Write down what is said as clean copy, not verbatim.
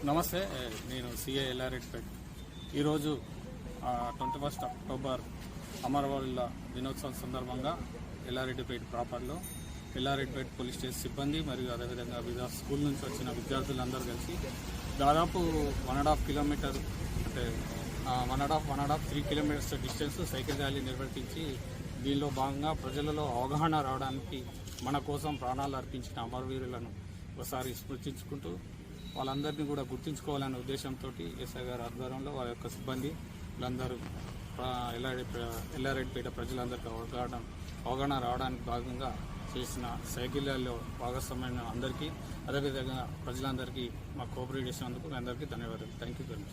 నమస్తే, నేను సిఐ ఎల్లారెడ్డిపేట. ఈరోజు 21 అక్టోబర్ అమరవీరుల దినోత్సవం సందర్భంగా ఎల్లారెడ్డిపేట ప్రాపర్లో ఎల్లారెడ్డిపేట పోలీస్ స్టేషన్ సిబ్బంది మరియు అదేవిధంగా వివిధ స్కూల్ నుంచి వచ్చిన విద్యార్థులందరూ కలిసి దాదాపు 1.5 కిలోమీటర్ అంటే 3 కిలోమీటర్స్ డిస్టెన్స్ సైకిల్ ర్యాలీ నిర్వర్తించి దీనిలో భాగంగా ప్రజలలో అవగాహన రావడానికి మన కోసం ప్రాణాలు అర్పించిన అమరవీరులను ఒకసారి స్మృతించుకుంటూ వాళ్ళందరినీ కూడా గుర్తుంచుకోవాలనే ఉద్దేశంతో ఎస్ఐ గారి ఆధ్వర్యంలో వారి యొక్క సిబ్బంది వీళ్ళందరూ ఎల్లారెడ్డిపేట ప్రజలందరికీ అవగాహన రావడానికి భాగంగా చేసిన సైకిల్ ర్యాలీలో భాగస్వామ్యమైన అందరికీ అదేవిధంగా ప్రజలందరికీ మా కోఆపరేట్ చేసినందుకు మీ అందరికీ ధన్యవాదాలు. Thank you very much.